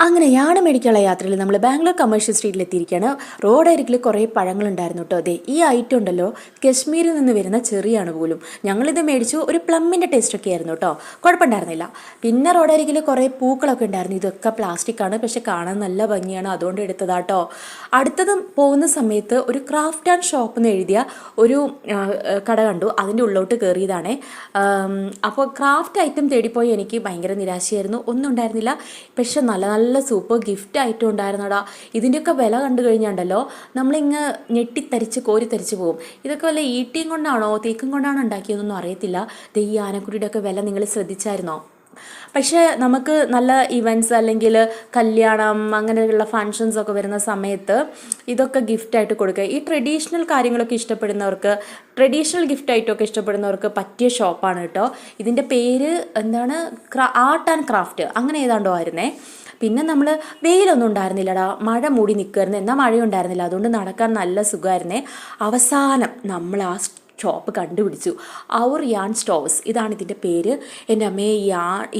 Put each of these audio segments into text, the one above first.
അങ്ങനെ യാണ മേടിക്കാനുള്ള യാത്രയിൽ നമ്മൾ ബാംഗ്ലൂർ കമേഴ്ഷ്യൽ സ്ട്രീറ്റിൽ എത്തിയിരിക്കുകയാണ്. റോഡരികിൽ കുറേ പഴങ്ങളുണ്ടായിരുന്നു കേട്ടോ. അതെ, ഈ ഐറ്റം ഉണ്ടല്ലോ കശ്മീരിൽ നിന്ന് വരുന്ന ചെറിയാണ് പോലും. ഞങ്ങളിത് മേടിച്ചു. ഒരു പ്ലമ്മിൻ്റെ ടേസ്റ്റൊക്കെ ആയിരുന്നു കേട്ടോ, കുഴപ്പമുണ്ടായിരുന്നില്ല. പിന്നെ റോഡരികിൽ കുറേ പൂക്കളൊക്കെ ഉണ്ടായിരുന്നു. ഇതൊക്കെ പ്ലാസ്റ്റിക് ആണ്, പക്ഷെ കാണാൻ നല്ല ഭംഗിയാണ്, അതുകൊണ്ട് എടുത്തതാട്ടോ. അടുത്തതും പോകുന്ന സമയത്ത് ഒരു ക്രാഫ്റ്റ് ആൻഡ് ഷോപ്പ് എന്ന് എഴുതിയ ഒരു കട കണ്ടു. അതിൻ്റെ ഉള്ളോട്ട് കയറിയതാണേ. അപ്പോൾ ക്രാഫ്റ്റ് ഐറ്റം തേടിപ്പോയി എനിക്ക് ഭയങ്കര നിരാശയായിരുന്നു. ഒന്നും ഉണ്ടായിരുന്നില്ല, പക്ഷെ നല്ല നല്ല സൂപ്പർ ഗിഫ്റ്റ് ആയിട്ടും ഉണ്ടായിരുന്നടാ. ഇതിൻ്റെയൊക്കെ വില കണ്ടു കഴിഞ്ഞാണ്ടല്ലോ നമ്മളിങ്ങ് ഞെട്ടിത്തരിച്ച് കോരിത്തരിച്ച് പോകും. ഇതൊക്കെ വല്ല ഈട്ടിയും കൊണ്ടാണോ തേക്കും കൊണ്ടാണോ ഉണ്ടാക്കിയതെന്നൊന്നും അറിയത്തില്ല. ഈ ആനക്കുട്ടിയുടെ ഒക്കെ വില നിങ്ങൾ ശ്രദ്ധിച്ചായിരുന്നോ? പക്ഷേ നമുക്ക് നല്ല ഇവൻറ്റ്സ് അല്ലെങ്കിൽ കല്യാണം അങ്ങനെയുള്ള ഫങ്ഷൻസ് ഒക്കെ വരുന്ന സമയത്ത് ഇതൊക്കെ ഗിഫ്റ്റായിട്ട് കൊടുക്കുക. ഈ ട്രഡീഷണൽ കാര്യങ്ങളൊക്കെ ഇഷ്ടപ്പെടുന്നവർക്ക്, ട്രഡീഷണൽ ഗിഫ്റ്റായിട്ടൊക്കെ ഇഷ്ടപ്പെടുന്നവർക്ക് പറ്റിയ ഷോപ്പാണ് കേട്ടോ. ഇതിൻ്റെ പേര് എന്താണ്, ആർട്ട് ആൻഡ് ക്രാഫ്റ്റ് അങ്ങനെ ഏതാണ്ടോ ആയിരുന്നേ. പിന്നെ നമ്മൾ വെയിലൊന്നും ഉണ്ടായിരുന്നില്ലടാ, മഴ മൂടി നിൽക്കുമായിരുന്നു, എന്നാൽ മഴയുണ്ടായിരുന്നില്ല, അതുകൊണ്ട് നടക്കാൻ നല്ല സുഖമായിരുന്നേ. അവസാനം നമ്മൾ ആ ഷോപ്പ് കണ്ടുപിടിച്ചു. ഔർ യാൺ സ്റ്റോഴ്സ്, ഇതാണ് ഇതിൻ്റെ പേര്. എൻ്റെ അമ്മേ,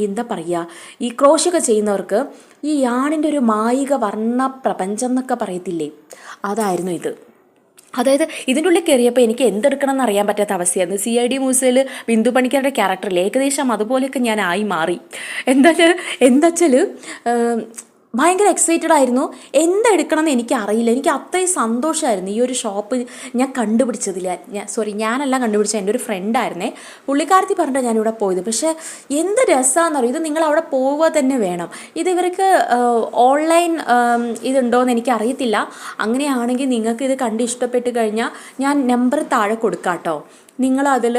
എന്താ പറയുക, ഈ ക്രോഷൊക്കെ ചെയ്യുന്നവർക്ക് ഈ യാണിൻ്റെ ഒരു മായിക വർണ്ണ പ്രപഞ്ചം എന്നൊക്കെ പറയത്തില്ലേ, അതായിരുന്നു ഇത്. അതായത് ഇതിൻ്റെ ഉള്ളിൽ കയറിയപ്പോൾ എനിക്ക് എന്തെടുക്കണം എന്ന് അറിയാൻ പറ്റാത്ത അവസ്ഥയായിരുന്നു. CID മൂസയിൽ ബിന്ദു പണിക്കരുടെ ക്യാരക്ടറിൽ ഏകദേശം അതുപോലെയൊക്കെ ഞാൻ ആയി മാറി. എന്താച്ചാൽ ഭയങ്കര എക്സൈറ്റഡ് ആയിരുന്നു. എന്തെടുക്കണം എന്ന് എനിക്ക് അറിയില്ല. എനിക്ക് അത്രയും സന്തോഷമായിരുന്നു ഈ ഒരു ഷോപ്പ് ഞാൻ കണ്ടുപിടിച്ചതിൽ. ഞാനല്ല കണ്ടുപിടിച്ചത്, എൻ്റെ ഒരു ഫ്രണ്ടായിരുന്നേ, പുള്ളിക്കാരത്തി പറഞ്ഞിട്ട് ഞാനിവിടെ പോയത്. പക്ഷേ എന്ത് രസമാണെന്നറിയോ, ഇത് നിങ്ങൾ അവിടെ പോവുക തന്നെ വേണം. ഇത് ഇവർക്ക് ഓൺലൈൻ ഇതുണ്ടോയെന്ന് എനിക്ക് അറിയത്തില്ല. അങ്ങനെയാണെങ്കിൽ നിങ്ങൾക്ക് ഇത് കണ്ട് ഇഷ്ടപ്പെട്ട് കഴിഞ്ഞാൽ ഞാൻ നമ്പർ താഴെ കൊടുക്കാം കേട്ടോ. നിങ്ങളതിൽ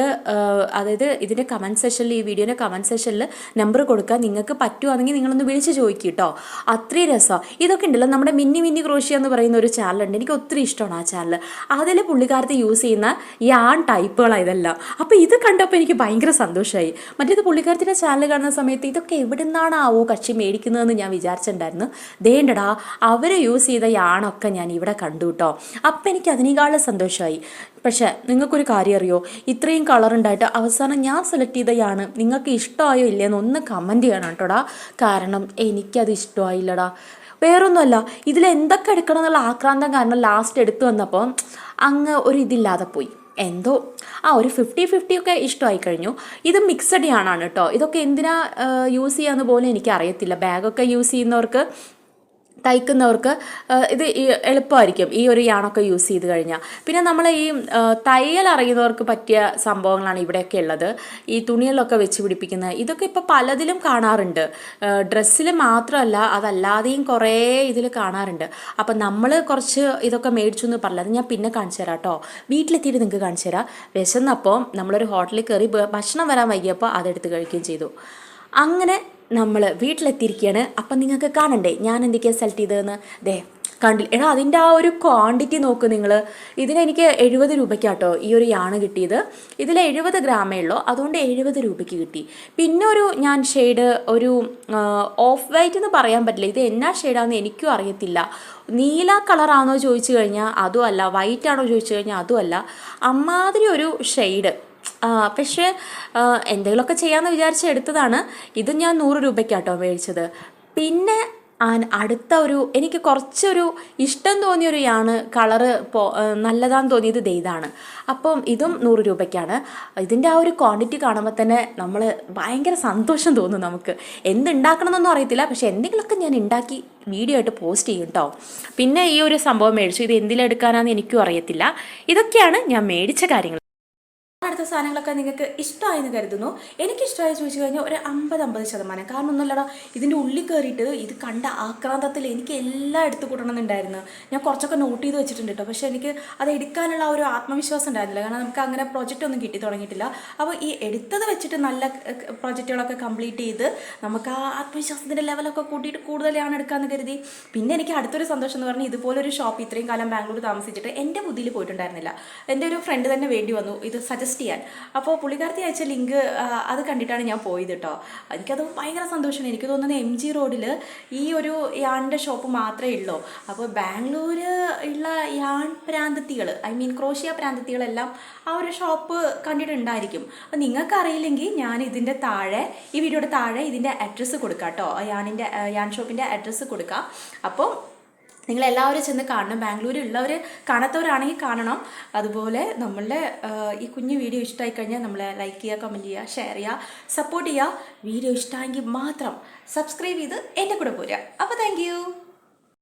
അതായത് ഇതിൻ്റെ കമൻറ്റ് സെഷനിൽ, ഈ വീഡിയോൻ്റെ കമൻറ്റ് സെഷനിൽ നമ്പർ കൊടുക്കുക. നിങ്ങൾക്ക് പറ്റുവാണെങ്കിൽ നിങ്ങളൊന്ന് വിളിച്ച് ചോദിക്കും കേട്ടോ. അത്രയും രസമാണ്. ഇതൊക്കെ ഉണ്ടല്ലോ, നമ്മുടെ മിന്നി ക്രോഷ്യ എന്ന് പറയുന്ന ഒരു ചാനലുണ്ട്, എനിക്ക് ഒത്തിരി ഇഷ്ടമാണ് ആ ചാനൽ. അതിൽ പുള്ളിക്കാരത്ത് യൂസ് ചെയ്യുന്ന യാൺ ടൈപ്പുകളാണ് ഇതെല്ലാം. അപ്പോൾ ഇത് കണ്ടപ്പോൾ എനിക്ക് ഭയങ്കര സന്തോഷമായി. മറ്റേത് പുള്ളിക്കാരത്തിൻ്റെ ചാനൽ കാണുന്ന സമയത്ത് ഇതൊക്കെ എവിടെ നിന്നാണാവോ കക്ഷി മേടിക്കുന്നതെന്ന് ഞാൻ വിചാരിച്ചിട്ടുണ്ടായിരുന്നു. ദേണ്ടടാ, അവർ യൂസ് ചെയ്ത യാണൊക്കെ ഞാൻ ഇവിടെ കണ്ടു കേട്ടോ. അപ്പം എനിക്ക് അതിനേക്കാളും സന്തോഷമായി. പക്ഷേ നിങ്ങൾക്കൊരു കാര്യം അറിയോ, ഇത്രയും കളറുണ്ടായിട്ട് അവസാനം ഞാൻ സെലക്ട് ചെയ്തതാണ് നിങ്ങൾക്ക് ഇഷ്ടമായോ ഇല്ലയെന്ന് ഒന്ന് കമൻറ്റ് ചെയ്യണം കേട്ടോടാ. കാരണം എനിക്കത് ഇഷ്ടമായില്ലടാ. വേറൊന്നുമല്ല, ഇതിൽ എന്തൊക്കെ എടുക്കണം എന്നുള്ള ആക്രാന്തം കാരണം ലാസ്റ്റ് എടുത്തു വന്നപ്പോൾ അങ്ങ് ഒരു ഇതില്ലാതെ പോയി. എന്തോ ഒരു 50-50 ഒക്കെ ഇഷ്ടമായി കഴിഞ്ഞു. ഇത് മിക്സഡ് യാണാണ് കേട്ടോ. ഇതൊക്കെ എന്തിനാ യൂസ് ചെയ്യാന്ന് പോലും എനിക്കറിയത്തില്ല. ബാഗൊക്കെ യൂസ് ചെയ്യുന്നവർക്ക്, തയ്ക്കുന്നവർക്ക് ഇത് എളുപ്പമായിരിക്കും ഈ ഒരു യാണൊക്കെ യൂസ് ചെയ്ത് കഴിഞ്ഞാൽ. പിന്നെ നമ്മൾ ഈ തയ്യൽ അറിയുന്നവർക്ക് പറ്റിയ സംഭവങ്ങളാണ് ഇവിടെയൊക്കെ ഉള്ളത്. ഈ തുണികളിലൊക്കെ വെച്ച് പിടിപ്പിക്കുന്ന ഇതൊക്കെ ഇപ്പോൾ പലതിലും കാണാറുണ്ട്. ഡ്രസ്സിൽ മാത്രമല്ല, അതല്ലാതെയും കുറേ ഇതിൽ കാണാറുണ്ട്. അപ്പം നമ്മൾ കുറച്ച് ഇതൊക്കെ മേടിച്ചു എന്ന് പറഞ്ഞത് ഞാൻ പിന്നെ കാണിച്ചു തരാം കേട്ടോ. വീട്ടിലെത്തിയിട്ട് നിങ്ങൾക്ക് കാണിച്ചു തരാം. വിശന്നപ്പോൾ നമ്മളൊരു ഹോട്ടലിൽ കയറി ഭക്ഷണം വരാൻ വൈകിയപ്പോൾ അതെടുത്ത് കഴിക്കുകയും ചെയ്തു. അങ്ങനെ നമ്മൾ വീട്ടിലെത്തിയിരിക്കുകയാണ്. അപ്പം നിങ്ങൾക്ക് കാണണ്ടേ ഞാൻ എന്തൊക്കെയാണ് സെലക്ട് ചെയ്തതെന്ന്? കണ്ടില്ല എടാ, അതിൻ്റെ ആ ഒരു ക്വാണ്ടിറ്റി നോക്ക് നിങ്ങൾ. ഇതിനെനിക്ക് 70 രൂപയ്ക്കാട്ടോ ഈ ഒരു യാണ് കിട്ടിയത്. ഇതിൽ 70 ഗ്രാമേ ഉള്ളൂ, അതുകൊണ്ട് 70 രൂപയ്ക്ക് കിട്ടി. പിന്നെ ഞാൻ ഷെയ്ഡ് ഒരു ഓഫ് വൈറ്റ് എന്ന് പറയാൻ പറ്റില്ല, ഇത് എന്നാ ഷെയ്ഡാണെന്ന് എനിക്കും അറിയത്തില്ല. നീല കളറാണോ ചോദിച്ചു കഴിഞ്ഞാൽ അതും അല്ല, വൈറ്റ് ആണോ ചോദിച്ചു കഴിഞ്ഞാൽ അതും അല്ല, അമ്മാതിരി ഒരു ഷെയ്ഡ്. പക്ഷേ എന്തെങ്കിലുമൊക്കെ ചെയ്യാമെന്ന് വിചാരിച്ച് എടുത്തതാണ്. ഇത് ഞാൻ 100 രൂപയ്ക്കാട്ടോ മേടിച്ചത്. പിന്നെ അടുത്ത എനിക്ക് കുറച്ചൊരു ഇഷ്ടം തോന്നിയൊരു കളറ് നല്ലതാന്ന് തോന്നിയത് ഇതാണ്. അപ്പം ഇതും 100 രൂപയ്ക്കാണ്. ഇതിൻ്റെ ആ ഒരു ക്വാണ്ടിറ്റി കാണുമ്പോൾ തന്നെ നമ്മൾ ഭയങ്കര സന്തോഷം തോന്നും. നമുക്ക് എന്തുണ്ടാക്കണമെന്നൊന്നും അറിയത്തില്ല, പക്ഷെ എന്തെങ്കിലുമൊക്കെ ഞാൻ ഉണ്ടാക്കി വീഡിയോ ആയിട്ട് പോസ്റ്റ് ചെയ്യും കേട്ടോ. പിന്നെ ഈ ഒരു സംഭവം മേടിച്ചു. ഇത് എന്തിലെടുക്കാനാണെന്ന് എനിക്കും അറിയത്തില്ല. ഇതൊക്കെയാണ് ഞാൻ മേടിച്ച കാര്യങ്ങൾ. അടുത്ത സാധനങ്ങളൊക്കെ നിങ്ങൾക്ക് ഇഷ്ടമായെന്ന് കരുതുന്നു. എനിക്കിഷ്ടമായി ചോദിച്ചു കഴിഞ്ഞാൽ ഒരു 50-50%. കാരണം ഒന്നുമില്ലടാ, ഇതിൻ്റെ ഉള്ളിൽ കയറിയിട്ട് ഇത് കണ്ട ആക്രാന്തത്തിൽ എനിക്ക് എല്ലാം എടുത്തു കൂട്ടണമെന്നുണ്ടായിരുന്നു. ഞാൻ കുറച്ചൊക്കെ നോട്ട് ചെയ്ത് വെച്ചിട്ടുണ്ട് കേട്ടോ. പക്ഷേ എനിക്ക് അത് എടുക്കാനുള്ള ഒരു ആത്മവിശ്വാസം ഉണ്ടായിരുന്നില്ല. കാരണം നമുക്ക് അങ്ങനെ പ്രൊജക്റ്റ് ഒന്നും കിട്ടി തുടങ്ങിയിട്ടില്ല. അപ്പോൾ ഈ എടുത്തത് വെച്ചിട്ട് നല്ല പ്രൊജക്റ്റുകളൊക്കെ കംപ്ലീറ്റ് ചെയ്ത് നമുക്ക് ആ ആത്മവിശ്വാസത്തിൻ്റെ ലെവലൊക്കെ കൂട്ടിയിട്ട് കൂടുതലാണ് എടുക്കാമെന്ന് കരുതി. പിന്നെ എനിക്ക് അടുത്തൊരു സന്തോഷം എന്ന് പറഞ്ഞാൽ ഇതുപോലൊരു ഷോപ്പ് ഇത്രയും കാലം ബാംഗ്ലൂർ താമസിച്ചിട്ട് എൻ്റെ ബുദ്ധിയിൽ പോയിട്ടുണ്ടായിരുന്നില്ല. എൻ്റെ ഒരു ഫ്രണ്ട് തന്നെ വേണ്ടി വന്നു ഇത് സജസ്റ്റ് ചെയ്യാൻ. ചെയ്യാൻ. അപ്പോൾ പുള്ളിക്കാരത്തി അയച്ച ലിങ്ക് അത് കണ്ടിട്ടാണ് ഞാൻ പോയത് കേട്ടോ. എനിക്കത് ഭയങ്കര സന്തോഷമാണ്. എനിക്ക് തോന്നുന്നത് MG റോഡിൽ ഈ ഒരു യാണിൻ്റെ ഷോപ്പ് മാത്രമേ ഉള്ളൂ. അപ്പോൾ ബാംഗ്ലൂർ ഉള്ള യാൺ പ്രാന്തത്തികൾ, ഐ മീൻ ക്രോഷ്യ പ്രാന്തത്തികളെല്ലാം ആ ഒരു ഷോപ്പ് കണ്ടിട്ടുണ്ടായിരിക്കും. അപ്പോൾ നിങ്ങൾക്ക് അറിയില്ലെങ്കിൽ ഞാൻ ഇതിൻ്റെ താഴെ, ഈ വീഡിയോയുടെ താഴെ ഇതിൻ്റെ അഡ്രസ്സ് കൊടുക്കാം കേട്ടോ. യാൺ ഷോപ്പിൻ്റെ അഡ്രസ്സ് കൊടുക്കാം. അപ്പോൾ നിങ്ങളെല്ലാവരും ചെന്ന് കാണണം. ബാംഗ്ലൂരിലുള്ളവർ കാണാത്തവരാണെങ്കിൽ കാണണം. അതുപോലെ നമ്മളുടെ ഈ കുഞ്ഞു വീഡിയോ ഇഷ്ടമായി കഴിഞ്ഞാൽ നമ്മളെ ലൈക്ക് ചെയ്യുക, കമൻറ്റ് ചെയ്യുക, ഷെയർ ചെയ്യുക, സപ്പോർട്ട് ചെയ്യുക. വീഡിയോ ഇഷ്ടമായെങ്കിൽ മാത്രം സബ്സ്ക്രൈബ് ചെയ്ത് എൻ്റെ കൂടെ പോരുക. അപ്പോൾ താങ്ക് യു.